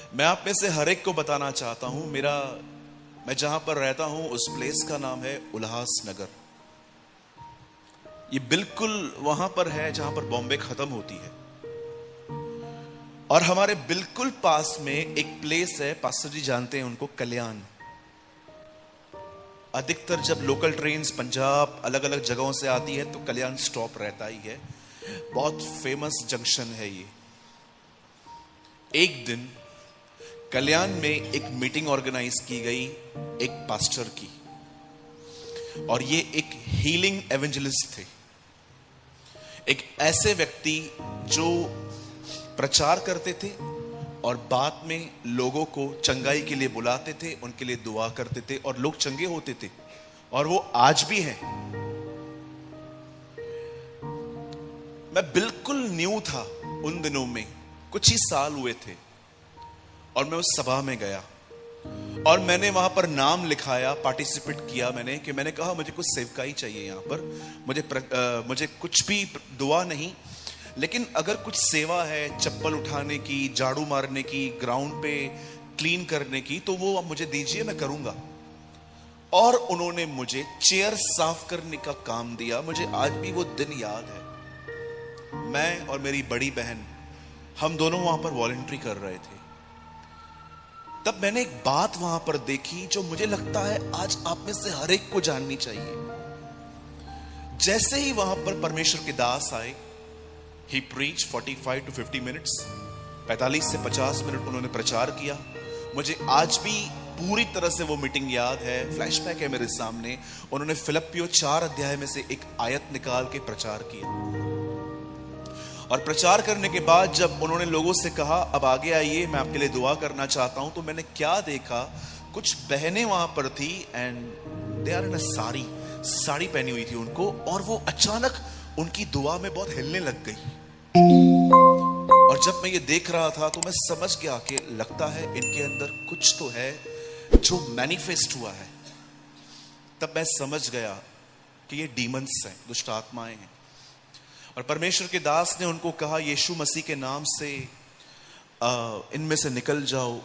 मैं आप में से हर एक को बताना चाहता हूं, मैं जहां पर रहता हूं उस प्लेस का नाम है उल्लासनगर। ये बिल्कुल वहां पर है जहां पर बॉम्बे खत्म होती है। और हमारे बिल्कुल पास में एक प्लेस है, पास्टर जी जानते हैं उनको, कल्याण। अधिकतर जब लोकल ट्रेन्स पंजाब अलग अलग जगहों से आती है तो कल्याण स्टॉप रहता ही है। बहुत फेमस जंक्शन है ये। एक दिन कल्याण में एक मीटिंग ऑर्गेनाइज की गई एक पास्टर की, और ये एक हीलिंग एवेंजलिस्ट थे। एक ऐसे व्यक्ति जो प्रचार करते थे और बाद में लोगों को चंगाई के लिए बुलाते थे, उनके लिए दुआ करते थे और लोग चंगे होते थे, और वो आज भी हैं। मैं बिल्कुल न्यू था उन दिनों में, कुछ ही साल हुए थे, और मैं उस सभा में गया और मैंने वहां पर नाम लिखाया, पार्टिसिपेट किया। मैंने कहा मुझे कुछ सेवकाई चाहिए यहां पर, मुझे कुछ भी दुआ नहीं, लेकिन अगर कुछ सेवा है, चप्पल उठाने की, झाड़ू मारने की, ग्राउंड पे क्लीन करने की, तो वो मुझे दीजिए, मैं करूंगा। और उन्होंने मुझे चेयर साफ करने का काम दिया। मुझे आज भी वो दिन याद है। मैं और मेरी बड़ी बहन, हम दोनों वहां पर वॉलंटरी कर रहे थे। तब मैंने एक बात वहां पर देखी जो मुझे लगता है आज आप में से हर एक को जाननी चाहिए। जैसे ही वहां पर परमेश्वर के दास आए, He preached 45 to 50 minutes, 45 से 50 मिनट उन्होंने प्रचार किया। मुझे आज भी पूरी तरह से वो मीटिंग याद है, फ्लैशबैक है मेरे सामने। उन्होंने फिलिप्पियों 4 अध्याय में से एक आयत निकाल के प्रचार किया, और प्रचार करने के बाद जब उन्होंने लोगों से कहा अब आगे आइए, मैं आपके लिए दुआ करना चाहता हूं, तो मैंने क्या देखा, कुछ बहनें वहां पर थी एंड दे आर इन अ साड़ी पहनी हुई थी उनको, और वो अचानक उनकी दुआ में बहुत हिलने लग गई। और जब मैं ये देख रहा था तो मैं समझ गया कि लगता है इनके अंदर कुछ तो है जो मैनिफेस्ट हुआ है। तब मैं समझ गया कि ये डीमंस हैं, दुष्ट आत्माएं हैं। और परमेश्वर के दास ने उनको कहा यीशु मसीह के नाम से इनमें से निकल जाओ।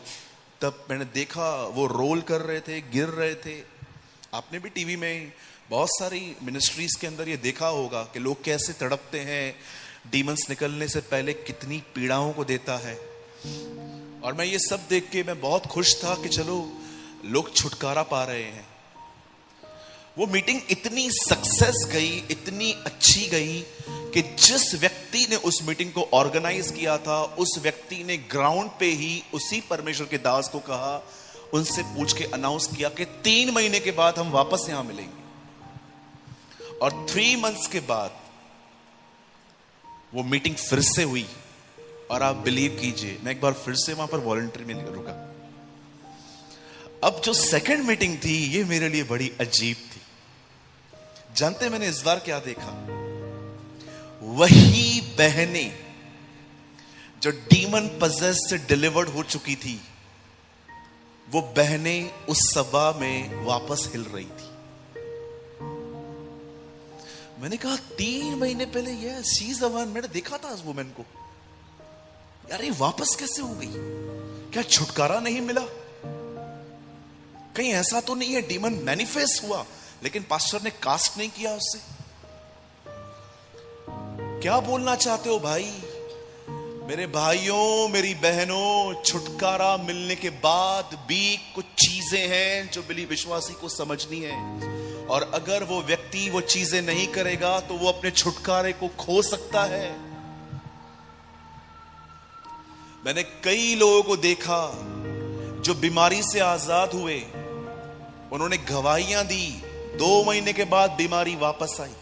तब मैंने देखा वो रोल कर रहे थे, गिर रहे थे। आपने भी टीवी में बहुत सारी मिनिस्ट्रीज के अंदर ये देखा होगा कि लोग कैसे तड़पते हैं, डीमंस निकलने से पहले कितनी पीड़ाओं को देता है। और मैं ये सब देख के मैं बहुत खुश था कि चलो लोग छुटकारा पा रहे हैं। वो मीटिंग इतनी सक्सेस गई, इतनी अच्छी गई कि जिस व्यक्ति ने उस मीटिंग को ऑर्गेनाइज किया था, उस व्यक्ति ने ग्राउंड पे ही उसी परमेश्वर के दास को कहा, उनसे पूछ के अनाउंस किया कि 3 महीने के बाद हम वापस यहां मिलेंगे। और 3 मंथ्स के बाद वो मीटिंग फिर से हुई, और आप बिलीव कीजिए मैं एक बार फिर से वहां पर वॉलंटरी में रुका। अब जो सेकंड मीटिंग थी ये मेरे लिए बड़ी अजीब थी। जानते मैंने इस बार क्या देखा? वही बहनें जो डीमन पजेस से डिलीवर्ड हो चुकी थी, वो बहनें उस सभा में वापस हिल रही थी। मैंने कहा 3 महीने पहले ये शी इज द वन, मैंने देखा था उस वुमेन को, यार ये वापस कैसे हो गई? क्या छुटकारा नहीं मिला? कहीं ऐसा तो नहीं है डीमन मैनिफेस्ट हुआ लेकिन पास्टर ने कास्ट नहीं किया उससे? क्या बोलना चाहते हो भाई? मेरे भाइयों, मेरी बहनों, छुटकारा मिलने के बाद भी कुछ चीजें हैं जो बिली विश्वासी को समझनी है, और अगर वो व्यक्ति वो चीजें नहीं करेगा तो वो अपने छुटकारे को खो सकता है। मैंने कई लोगों को देखा जो बीमारी से आजाद हुए, उन्होंने गवाहियां दी, 2 महीने के बाद बीमारी वापस आई।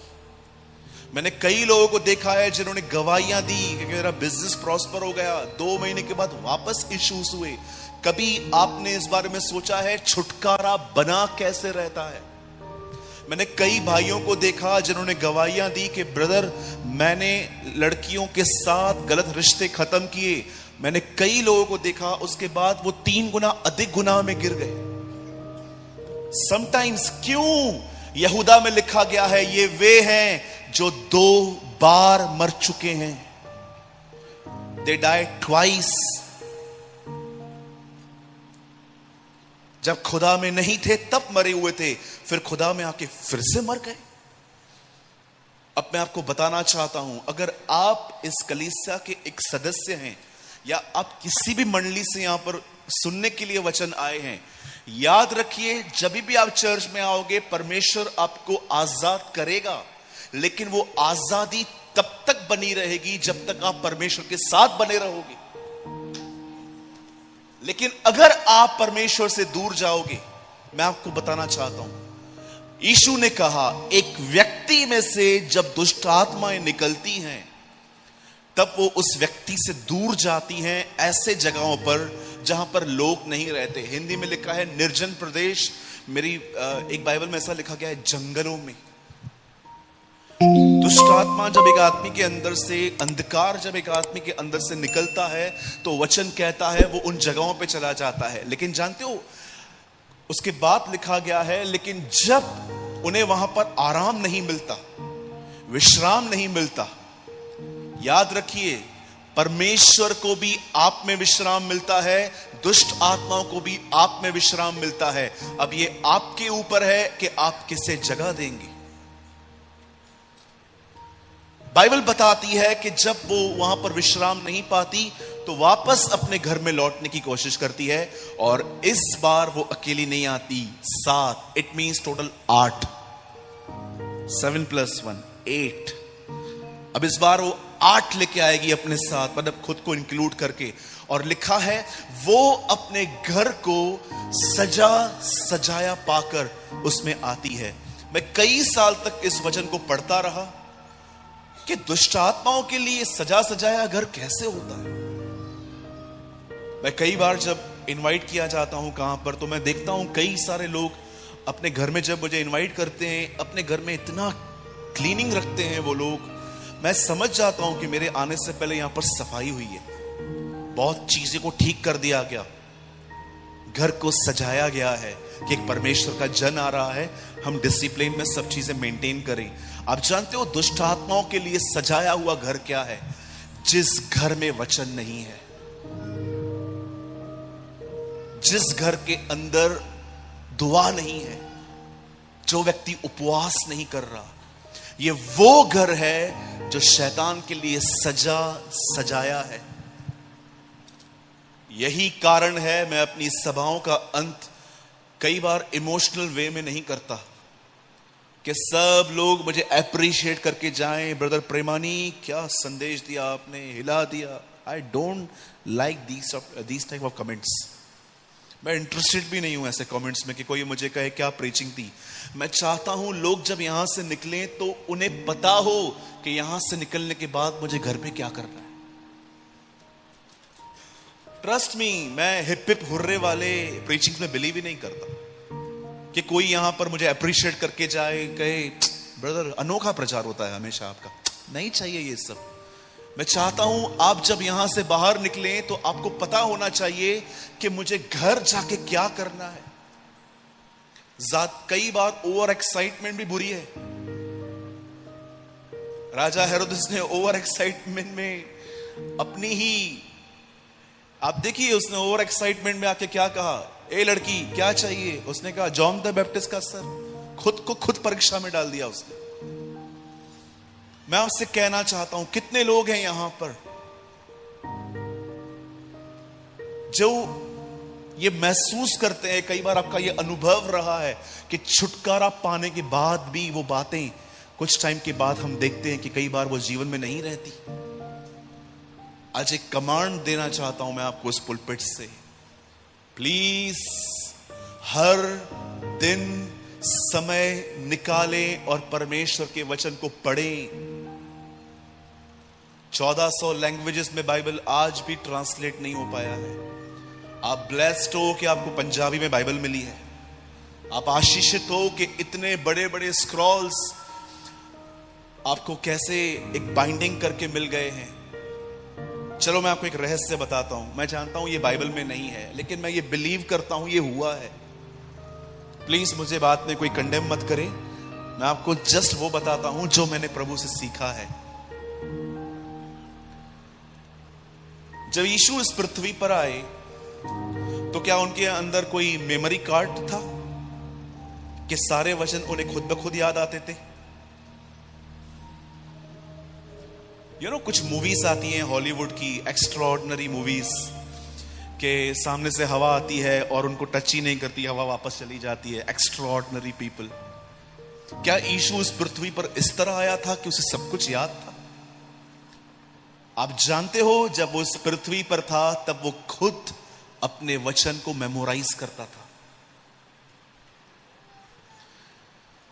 मैंने कई लोगों को देखा है जिन्होंने गवाहियां दी कि मेरा बिजनेस प्रॉस्पर हो गया, 2 महीने के बाद वापस इश्यूज हुए। कभी आपने इस बारे में सोचा है छुटकारा बना कैसे रहता है? मैंने कई भाइयों को देखा जिन्होंने गवाहियां दी कि ब्रदर मैंने लड़कियों के साथ गलत रिश्ते खत्म किए। मैंने कई लोगों को देखा उसके बाद वो 3 गुना अधिक गुनाह में गिर गए। समटाइम्स क्यों? यहूदा में लिखा गया है ये वे हैं जो 2 बार मर चुके हैं। They died twice. जब खुदा में नहीं थे तब मरे हुए थे, फिर खुदा में आके फिर से मर गए। अब मैं आपको बताना चाहता हूं, अगर आप इस कलीसिया के एक सदस्य हैं या आप किसी भी मंडली से यहां पर सुनने के लिए वचन आए हैं, याद रखिए जब भी आप चर्च में आओगे परमेश्वर आपको आजाद करेगा, लेकिन वो आजादी तब तक बनी रहेगी जब तक आप परमेश्वर के साथ बने रहोगे। लेकिन अगर आप परमेश्वर से दूर जाओगे, मैं आपको बताना चाहता हूं, यीशु ने कहा एक व्यक्ति में से जब दुष्ट आत्माएं निकलती हैं तब वो उस व्यक्ति से दूर जाती हैं ऐसे जगहों पर जहां पर लोग नहीं रहते। हिंदी में लिखा है निर्जन प्रदेश, मेरी एक बाइबल में ऐसा लिखा गया है जंगलों में। दुष्ट आत्मा जब एक आदमी के अंदर से, अंधकार जब एक आदमी के अंदर से निकलता है तो वचन कहता है वो उन जगहों पे चला जाता है। लेकिन जानते हो उसके बाद लिखा गया है, लेकिन जब उन्हें वहां पर आराम नहीं मिलता, विश्राम नहीं मिलता, याद रखिए परमेश्वर को भी आप में विश्राम मिलता है, दुष्ट आत्माओं को भी आप में विश्राम मिलता है। अब ये आपके ऊपर है कि आप किसे जगह देंगे। बाइबल बताती है कि जब वो वहां पर विश्राम नहीं पाती तो वापस अपने घर में लौटने की कोशिश करती है, और इस बार वो अकेली नहीं आती, 7, इट मींस टोटल 8, 7 + 1 8। अब इस बार वो 8 लेके आएगी अपने साथ, मतलब खुद को इंक्लूड करके। और लिखा है वो अपने घर को सजा सजाया पाकर उसमें आती है। मैं कई साल तक इस वचन को पढ़ता रहा कि दुष्ट आत्माओं के लिए सजा सजाया घर कैसे होता है। मैं कई बार जब इनवाइट किया जाता हूं कहां पर, तो मैं देखता हूं कई सारे लोग अपने घर में जब मुझे इनवाइट करते हैं, अपने घर में इतना क्लीनिंग रखते हैं वो लोग। मैं समझ जाता हूं कि मेरे आने से पहले यहां पर सफाई हुई है, बहुत चीजें को ठीक कर दिया गया, घर को सजाया गया है कि एक परमेश्वर का जन आ रहा है, हम डिसिप्लिन में सब चीजें मेंटेन करें। आप जानते हो दुष्ट आत्माओं के लिए सजाया हुआ घर क्या है? जिस घर में वचन नहीं है, जिस घर के अंदर दुआ नहीं है, जो व्यक्ति उपवास नहीं कर रहा, ये वो घर है जो शैतान के लिए सजाया है। यही कारण है मैं अपनी सभाओं का अंत कई बार इमोशनल वे में नहीं करता कि सब लोग मुझे अप्रिशिएट करके जाएं, ब्रदर प्रेमानी क्या संदेश दिया आपने, हिला दिया। I don't like these type of comments. मैं इंटरेस्टेड भी नहीं हूं ऐसे कमेंट्स में कि कोई मुझे कहे क्या प्रीचिंग थी। मैं चाहता हूं लोग जब यहां से निकलें तो उन्हें पता हो कि यहां से निकलने के बाद मुझे घर पे क्या करना है। ट्रस्ट मी, मैं हिप हिप हुर्रे वाले प्रीचिंग्स में बिलीव ही नहीं करता कि कोई यहां पर मुझे अप्रिशिएट करके जाए, कहे ब्रदर अनोखा प्रचार होता है हमेशा आपका। नहीं चाहिए ये सब। मैं चाहता हूं आप जब यहां से बाहर निकलें तो आपको पता होना चाहिए कि मुझे घर जाके क्या करना है। कई बार ओवर एक्साइटमेंट भी बुरी है। राजा हेरोदेस ने ओवर एक्साइटमेंट में अपनी ही, आप देखिए उसने ओवर एक्साइटमेंट में आके क्या कहा, ए लड़की क्या चाहिए? उसने कहा जॉन द बैप्टिस्ट का सर। खुद को खुद परीक्षा में डाल दिया उसने। मैं आपसे कहना चाहता हूं कितने लोग हैं यहां पर जो ये महसूस करते हैं, कई बार आपका ये अनुभव रहा है कि छुटकारा पाने के बाद भी वो बातें कुछ टाइम के बाद हम देखते हैं कि कई बार वो जीवन में नहीं रहती। आज एक कमांड देना चाहता हूं मैं आपको इस पुलपिट से, प्लीज हर दिन समय निकालें और परमेश्वर के वचन को पढ़ें। 1400 लैंग्वेजेस में बाइबल आज भी ट्रांसलेट नहीं हो पाया है। आप ब्लेस्ड हो कि आपको पंजाबी में बाइबल मिली है। आप आशीषित हो कि इतने बड़े बड़े स्क्रॉल्स आपको कैसे एक बाइंडिंग करके मिल गए हैं। चलो मैं आपको एक रहस्य बताता हूं। मैं जानता हूं ये बाइबल में नहीं है, लेकिन मैं ये बिलीव करता हूं ये हुआ है। प्लीज मुझे बात में कोई कंडेम मत करे। मैं आपको जस्ट वो बताता हूं जो मैंने प्रभु से सीखा है। जब यीशु इस पृथ्वी पर आए तो क्या उनके अंदर कोई मेमोरी कार्ड था कि सारे वचन उन्हें खुद ब खुद याद आते थे? कुछ मूवीज आती हैं हॉलीवुड की, एक्स्ट्राऑर्डिनरी मूवीज, के सामने से हवा आती है और उनको टच ही नहीं करती, हवा वापस चली जाती है। Extraordinary people. क्या यीशु उस पृथ्वी पर इस तरह आया था कि उसे सब कुछ याद था? आप जानते हो, जब वो इस पृथ्वी पर था तब वो खुद अपने वचन को मेमोराइज करता था।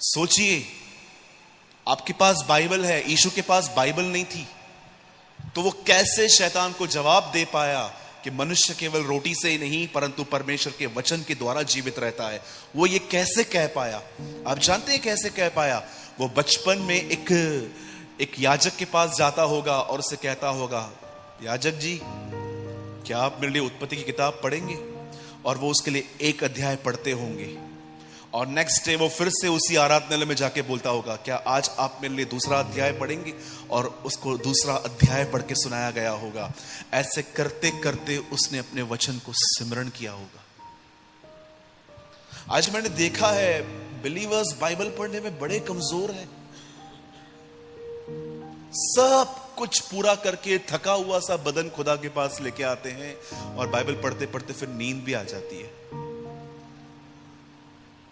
सोचिए, आपके पास बाइबल है, यीशु के पास बाइबल नहीं थी, तो वो कैसे शैतान को जवाब दे पाया कि मनुष्य केवल रोटी से ही नहीं परंतु परमेश्वर के वचन के द्वारा जीवित रहता है? वो ये कैसे कह पाया? आप जानते हैं कैसे कह पाया? वो बचपन में एक याजक के पास जाता होगा और उसे कहता होगा, याजक जी, क्या आप मेरे लिए उत्पत्ति की किताब पढ़ेंगे? और वो उसके लिए एक अध्याय पढ़ते होंगे, और नेक्स्ट डे वो फिर से उसी आराधनालय में जाके बोलता होगा, क्या आज आप मेरे लिए दूसरा अध्याय पढ़ेंगे? और उसको दूसरा अध्याय पढ़ के सुनाया गया होगा। ऐसे करते करते उसने अपने वचन को सिमरण किया होगा। आज मैंने देखा है बिलीवर्स बाइबल पढ़ने में बड़े कमजोर हैं। सब कुछ पूरा करके थका हुआ सा बदन खुदा के पास लेके आते हैं और बाइबल पढ़ते पढ़ते फिर नींद भी आ जाती है।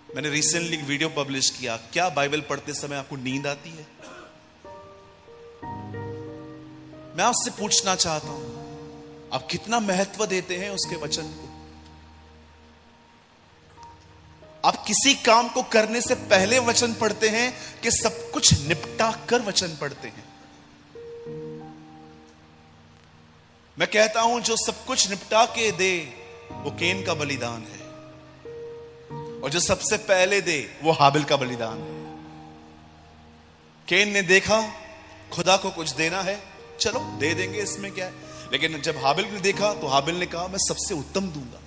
मैंने रिसेंटली एक वीडियो पब्लिश किया, क्या बाइबल पढ़ते समय आपको नींद आती है? मैं आपसे पूछना चाहता हूं, आप कितना महत्व देते हैं उसके वचन को? आप किसी काम को करने से पहले वचन पढ़ते हैं कि सब कुछ निपटा कर वचन पढ़ते हैं? मैं कहता हूं, जो सब कुछ निपटा के दे वो केन का बलिदान है, और जो सबसे पहले दे वो हाबिल का बलिदान है। केन ने देखा खुदा को कुछ देना है, चलो दे देंगे, इसमें क्या है। लेकिन जब हाबिल ने देखा तो हाबिल ने कहा, मैं सबसे उत्तम दूंगा।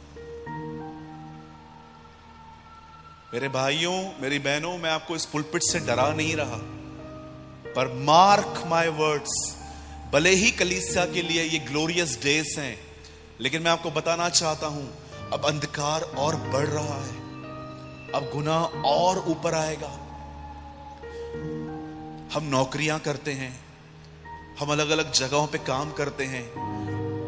मेरे भाइयों, मेरी बहनों, मैं आपको इस पुलपिट से डरा नहीं रहा, पर मार्क माय वर्ड्स, भले ही कलीसिया के लिए ये ग्लोरियस डेज हैं, लेकिन मैं आपको बताना चाहता हूं, अब अंधकार और बढ़ रहा है, अब गुनाह और ऊपर आएगा। हम नौकरियां करते हैं, हम अलग अलग जगहों पे काम करते हैं,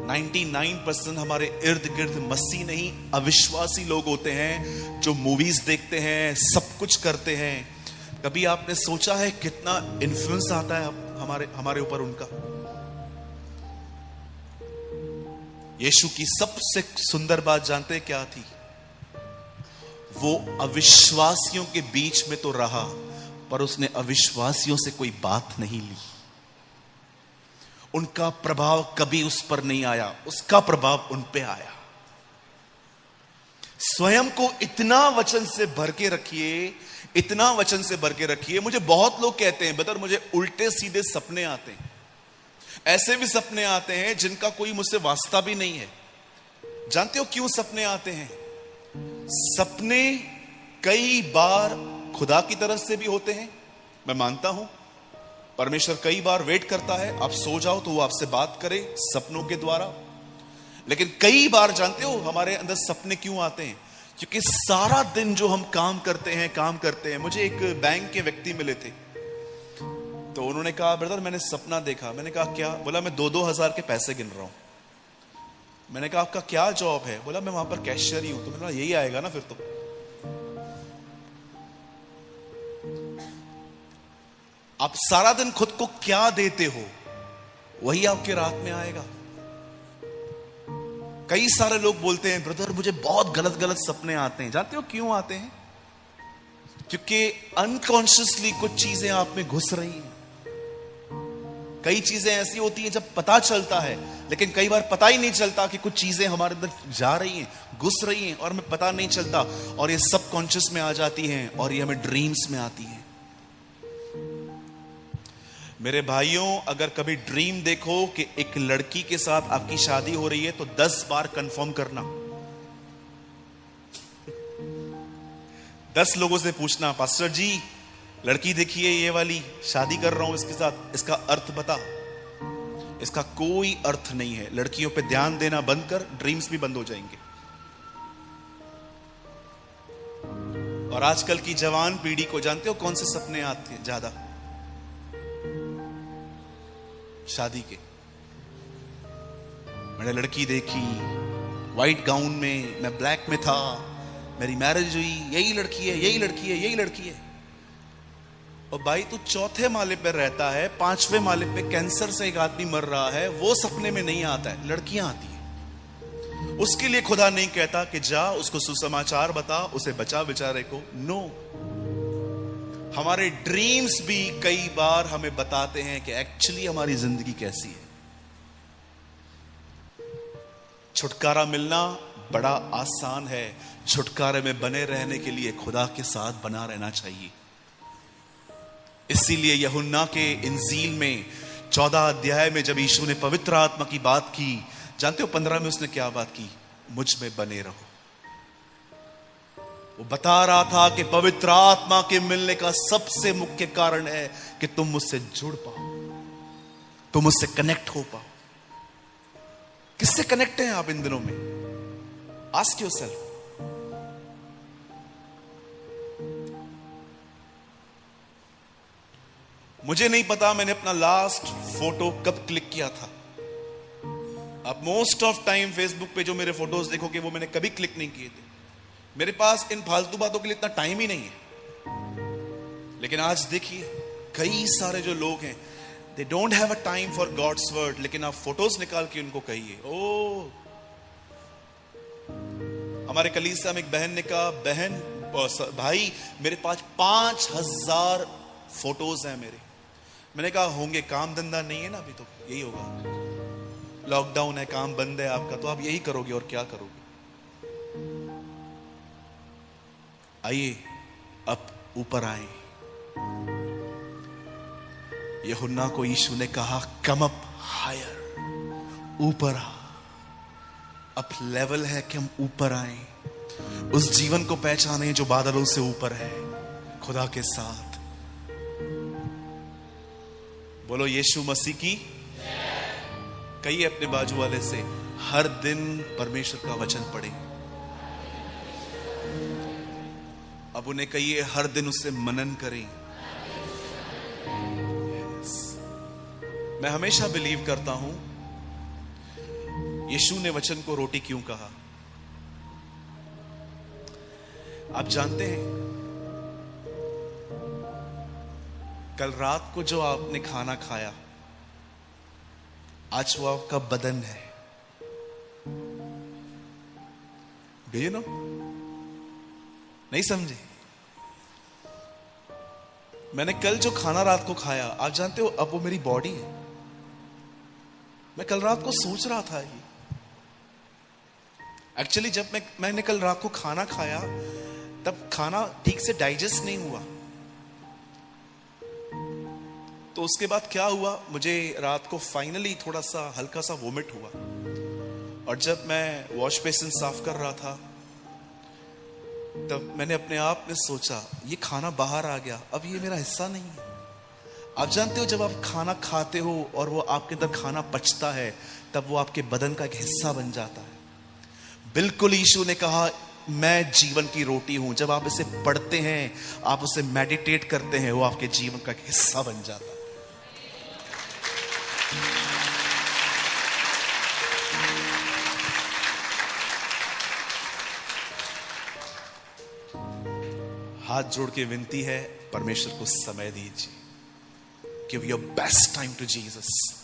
99% हमारे इर्द गिर्द मसीह नहीं अविश्वासी लोग होते हैं जो मूवीज देखते हैं, सब कुछ करते हैं। कभी आपने सोचा है कितना इन्फ्लुएंस आता है हमारे ऊपर उनका? यीशु की सबसे सुंदर बात जानते हैं क्या थी? वो अविश्वासियों के बीच में तो रहा, पर उसने अविश्वासियों से कोई बात नहीं ली। उनका प्रभाव कभी उस पर नहीं आया, उसका प्रभाव उन पे आया। स्वयं को इतना वचन से भर के रखिए, इतना वचन से भर के रखिए। मुझे बहुत लोग कहते हैं, ब्रदर मुझे उल्टे सीधे सपने आते हैं, ऐसे भी सपने आते हैं जिनका कोई मुझसे वास्ता भी नहीं है। जानते हो क्यों सपने आते हैं? सपने कई बार खुदा की तरफ से भी होते हैं, मैं मानता हूं। परमेश्वर कई बार वेट करता है, आप सो जाओ तो वो आपसे बात करे सपनों के द्वारा। लेकिन कई बार जानते हो हमारे अंदर सपने क्यों आते हैं? क्योंकि सारा दिन जो हम काम करते हैं। मुझे एक बैंक के व्यक्ति मिले थे, तो उन्होंने कहा, ब्रदर मैंने सपना देखा। मैंने कहा क्या? बोला मैं 2-2 हजार के पैसे गिन रहा हूं। मैंने कहा आपका क्या जॉब है? बोला मैं वहां पर कैशियर ही हूं। तो मैंने कहा यही आएगा ना फिर तो। आप सारा दिन खुद को क्या देते हो, वही आपके रात में आएगा। कई सारे लोग बोलते हैं, ब्रदर मुझे बहुत गलत गलत सपने आते हैं। जानते हो क्यों आते हैं? क्योंकि अनकॉन्शियसली कुछ चीजें आप में घुस रही हैं। कई चीजें ऐसी होती हैं जब पता चलता है, लेकिन कई बार पता ही नहीं चलता कि कुछ चीजें हमारे अंदर जा रही हैं, घुस रही हैं, और हमें पता नहीं चलता, और ये सब कॉन्शियस में आ जाती हैं, और ये हमें ड्रीम्स में आती हैं। मेरे भाइयों, अगर कभी ड्रीम देखो कि एक लड़की के साथ आपकी शादी हो रही है, तो 10 बार कंफर्म करना। 10 लोगों से पूछना, पास्टर जी लड़की देखिए ये वाली, शादी कर रहा हूं इसके साथ, इसका अर्थ बता। इसका कोई अर्थ नहीं है। लड़कियों पे ध्यान देना बंद कर, ड्रीम्स भी बंद हो जाएंगे। और आजकल की जवान पीढ़ी को जानते हो कौन से सपने आते हैं ज्यादा? शादी के। मैंने लड़की देखी व्हाइट गाउन में, मैं ब्लैक में था, मेरी मैरिज हुई, यही लड़की है, यही लड़की है, यही लड़की है। और भाई तू चौथे माले पे रहता है, 5वें माले पे कैंसर से एक आदमी मर रहा है, वो सपने में नहीं आता है, लड़कियां आती है। उसके लिए खुदा नहीं कहता कि जा उसको सुसमाचार बता, उसे बचा बेचारे को। नो, हमारे ड्रीम्स भी कई बार हमें बताते हैं कि एक्चुअली हमारी जिंदगी कैसी है। छुटकारा मिलना बड़ा आसान है, छुटकारे में बने रहने के लिए खुदा के साथ बना रहना चाहिए। इसीलिए यूहन्ना के इंजील में 14 अध्याय में जब यीशु ने पवित्र आत्मा की बात की, जानते हो 15 में उसने क्या बात की? मुझ में बने रहो। वो बता रहा था कि पवित्र आत्मा के मिलने का सबसे मुख्य कारण है कि तुम मुझसे जुड़ पाओ, तुम मुझसे कनेक्ट हो पाओ। किससे कनेक्ट हैं आप इन दिनों में? Ask yourself. मुझे नहीं पता मैंने अपना लास्ट फोटो कब क्लिक किया था। अब मोस्ट ऑफ टाइम फेसबुक पे जो मेरे फोटोज देखोगे वो मैंने कभी क्लिक नहीं किए थे। मेरे पास इन फालतू बातों के लिए इतना टाइम ही नहीं है। लेकिन आज देखिए कई सारे जो लोग हैं, they don't have a time for God's word, लेकिन आप फोटोज निकाल के उनको कहिए। ओ, हमारे कलीसिया में एक बहन ने कहा, बहन भाई मेरे पास 5000 फोटोज हैं मेरे। मैंने कहा होंगे, काम धंधा नहीं है ना अभी, तो यही होगा, लॉकडाउन है, काम बंद है आपका, तो आप यही करोगे और क्या करोगे। आइए अब ऊपर आए। यूहन्ना को यीशु ने कहा कम अप हायर, ऊपर आ। अब लेवल है कि हम ऊपर आए, उस जीवन को पहचाने जो बादलों से ऊपर है, खुदा के साथ। बोलो यीशु मसीह की। कहिए अपने बाजू वाले से, हर दिन परमेश्वर का वचन पढ़े। अब उन्हें कहिए हर दिन उससे मनन करें। मैं हमेशा बिलीव करता हूं, यीशु ने वचन को रोटी क्यों कहा? आप जानते हैं कल रात को जो आपने खाना खाया, आज वो आपका बदन है। Do you know? नहीं समझे? मैंने कल जो खाना रात को खाया, आप जानते हो अब वो मेरी बॉडी है। मैं कल रात को सोच रहा था ये एक्चुअली जब मैंने कल रात को खाना खाया, तब खाना ठीक से डाइजेस्ट नहीं हुआ। तो उसके बाद क्या हुआ, मुझे रात को फाइनली थोड़ा सा हल्का सा वोमिट हुआ। और जब मैं वॉश बेसिन साफ कर रहा था, तब मैंने अपने आप में सोचा ये खाना बाहर आ गया, अब ये मेरा हिस्सा नहीं है। आप जानते हो जब आप खाना खाते हो और वो आपके अंदर खाना पचता है, तब वो आपके बदन का एक हिस्सा बन जाता है। बिल्कुल यीशु ने कहा मैं जीवन की रोटी हूं। जब आप इसे पढ़ते हैं, आप उसे मेडिटेट करते हैं, वो आपके जीवन का एक हिस्सा बन जाता है। हाथ जोड़ के विनती है, परमेश्वर को समय दीजिए। Give your best time to Jesus.